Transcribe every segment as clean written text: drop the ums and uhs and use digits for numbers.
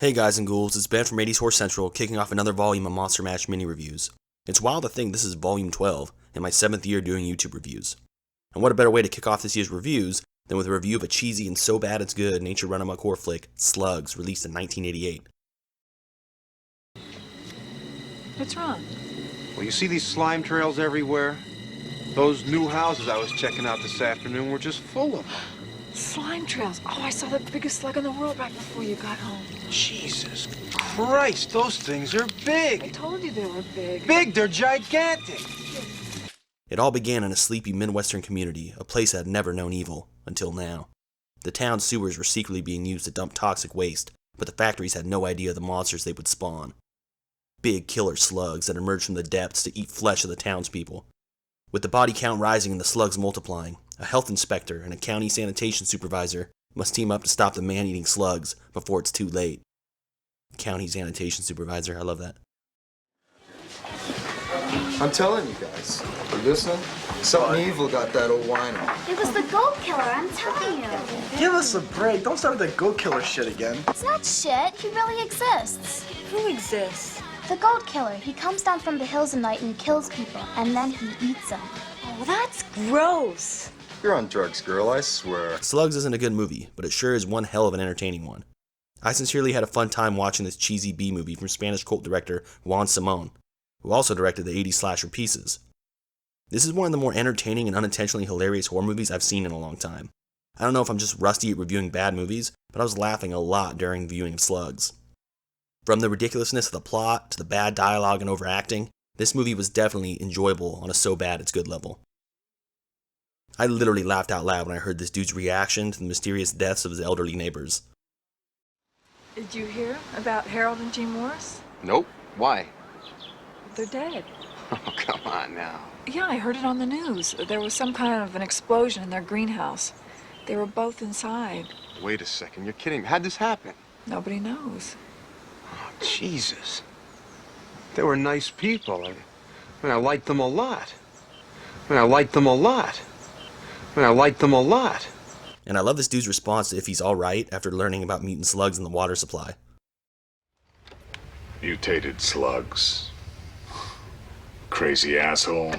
Hey guys and ghouls, it's Ben from 80's Horror Central, kicking off another volume of Monster Mash mini-reviews. It's wild to think this is volume 12, in my 7th year doing YouTube reviews. And what a better way to kick off this year's reviews than with a review of a cheesy and so bad it's good nature run-amok horror flick, Slugs, released in 1988. What's wrong? Well, you see these slime trails everywhere? Those new houses I was checking out this afternoon were just full of them. Slime trails. Oh, I saw the biggest slug in the world right before you got home. Jesus Christ, those things are I big. told you they were big. Big, they're gigantic. It all began in a sleepy Midwestern community, a place that had never known evil, until now. The town's sewers were secretly being used to dump toxic waste, but the factories had no idea of the monsters they would spawn. Big killer slugs that emerged from the depths to eat flesh of the townspeople. With the body count rising and the slugs multiplying, a health inspector and a county sanitation supervisor must team up to stop the man-eating slugs before it's too late. County sanitation supervisor, I love that. I'm telling you guys, you listen? Something evil got that old wino. It was the goat killer, I'm telling you. Give us a break. Don't start with that goat killer shit again. It's not shit. He really exists. Who exists? The goat killer. He comes down from the hills at night and kills people, and then he eats them. Oh, that's gross. You're on drugs, girl, I swear. Slugs isn't a good movie, but it sure is one hell of an entertaining one. I sincerely had a fun time watching this cheesy B-movie from Spanish cult director Juan Simón, who also directed the 80s slasher Pieces. This is one of the more entertaining and unintentionally hilarious horror movies I've seen in a long time. I don't know if I'm just rusty at reviewing bad movies, but I was laughing a lot during the viewing of Slugs. From the ridiculousness of the plot to the bad dialogue and overacting, this movie was definitely enjoyable on a so bad it's good level. I literally laughed out loud when I heard this dude's reaction to the mysterious deaths of his elderly neighbors. Did you hear about Harold and Jean Morris? Nope. Why? They're dead. Oh, come on now. Yeah, I heard it on the news. There was some kind of an explosion in their greenhouse. They were both inside. Wait a second, you're kidding me. How'd this happen? Nobody knows. Oh, Jesus. They were nice people. I liked them a lot. I liked them a lot. I liked them a lot. And I love this dude's response to if he's alright after learning about mutant slugs in the water supply. Mutated slugs. Crazy asshole.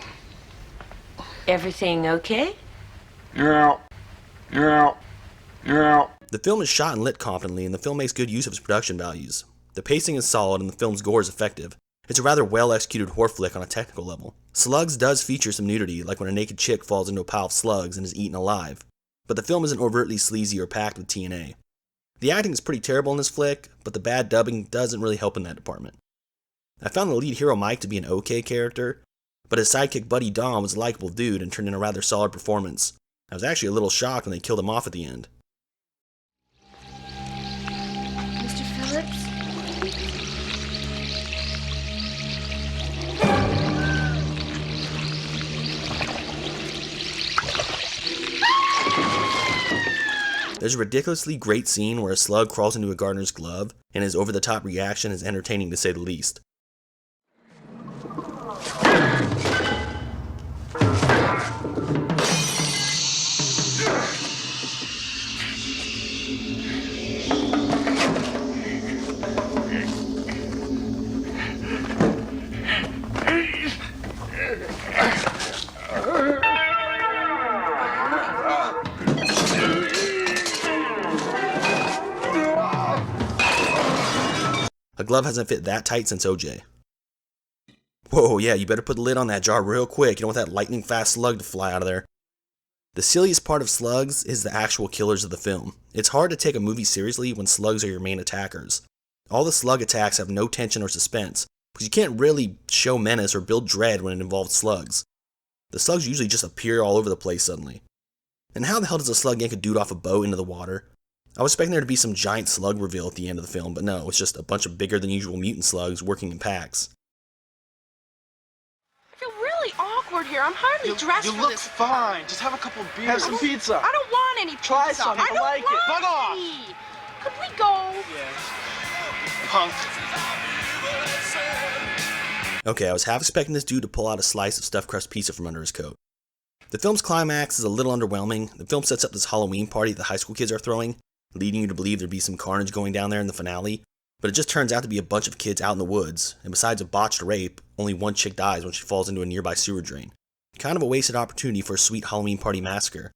Everything okay? Yeah. The film is shot and lit competently, and the film makes good use of its production values. The pacing is solid and the film's gore is effective. It's a rather well-executed horror flick on a technical level. Slugs does feature some nudity, like when a naked chick falls into a pile of slugs and is eaten alive, but the film isn't overtly sleazy or packed with TNA. The acting is pretty terrible in this flick, but the bad dubbing doesn't really help in that department. I found the lead hero Mike to be an okay character, but his sidekick buddy Dom was a likable dude and turned in a rather solid performance. I was actually a little shocked when they killed him off at the end. Mr. Phillips? There's a ridiculously great scene where a slug crawls into a gardener's glove, and his over-the-top reaction is entertaining to say the least. A glove hasn't fit that tight since OJ. Whoa, yeah, you better put the lid on that jar real quick. You don't want that lightning-fast slug to fly out of there. The silliest part of Slugs is the actual killers of the film. It's hard to take a movie seriously when slugs are your main attackers. All the slug attacks have no tension or suspense, because you can't really show menace or build dread when it involves slugs. The slugs usually just appear all over the place suddenly. And how the hell does a slug yank a dude off a boat into the water? I was expecting there to be some giant slug reveal at the end of the film, but no, it's just a bunch of bigger than usual mutant slugs working in packs. I feel really awkward here. I'm hardly dressed for this. You look fine. Just have a couple beers. Have some pizza. I don't want any pizza. Try some. I don't like it. Bug off. any. Could we go? Yeah. Punk. Okay, I was half expecting this dude to pull out a slice of stuffed crust pizza from under his coat. The film's climax is a little underwhelming. The film sets up this Halloween party that the high school kids are throwing, leading you to believe there'd be some carnage going down there in the finale, But it just turns out to be a bunch of kids out in the woods, and besides a botched rape, only one chick dies when she falls into a nearby sewer drain. Kind of a wasted opportunity for a sweet Halloween party massacre.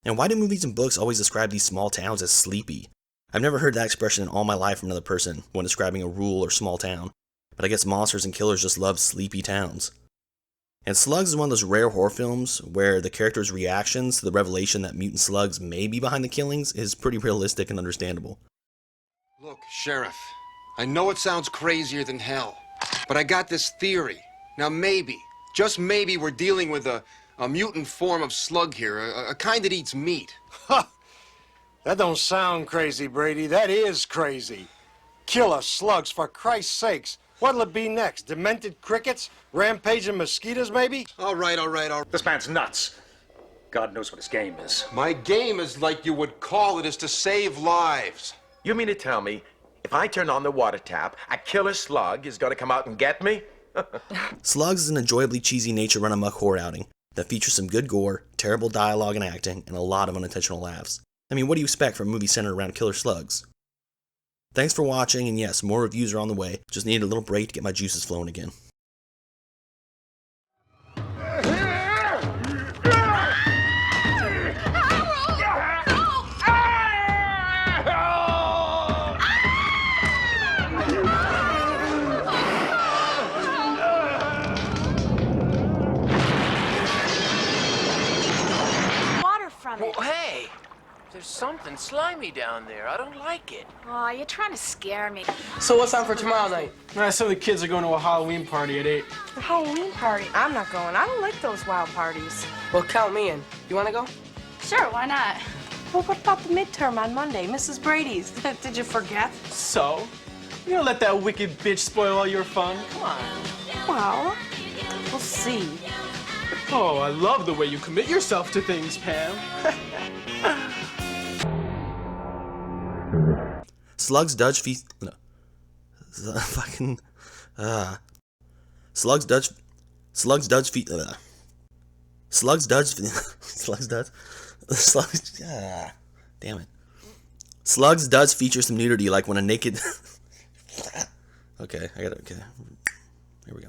And why do movies and books always describe these small towns as sleepy? I've never heard that expression in all my life from another person when describing a rural or small town, but I guess monsters and killers just love sleepy towns. And Slugs is one of those rare horror films where the character's reactions to the revelation that mutant slugs may be behind the killings is pretty realistic and understandable. Look, Sheriff, I know it sounds crazier than hell, but I got this theory. Now maybe, just maybe, we're dealing with a mutant form of slug here, a kind that eats meat. Ha! That don't sound crazy, Brady. That is crazy. Killer slugs, for Christ's sakes. What'll it be next? Demented crickets? Rampaging mosquitoes, maybe? All right. This man's nuts. God knows what his game is. My game is like you would call it, is to save lives. You mean to tell me, if I turn on the water tap, a killer slug is gonna come out and get me? Slugs is an enjoyably cheesy nature run amok horror outing that features some good gore, terrible dialogue and acting, and a lot of unintentional laughs. I mean, what do you expect from a movie centered around killer slugs? Thanks for watching, and yes, more reviews are on the way. Just needed a little break to get my juices flowing again. Water from it. Well, hey, there's something slimy down there. I don't like it. Oh, you're trying to scare me. So what's on for tomorrow night? Some of the kids are going to a Halloween party at 8. A Halloween party? I'm not going. I don't like those wild parties. Well, count me in. You want to go? Sure, why not? Well, what about the midterm on Monday? Mrs. Brady's. Did you forget? So? You gonna let that wicked bitch spoil all your fun? Come on. Well, we'll see. Oh, I love the way you commit yourself to things, Pam. Slugs does feast. No. Slugs does. Slugs does feast. Slugs does. Slugs does. Slugs. Damn it. Slugs does feature some nudity, like when a naked. Okay, I got it. Okay. Here we go.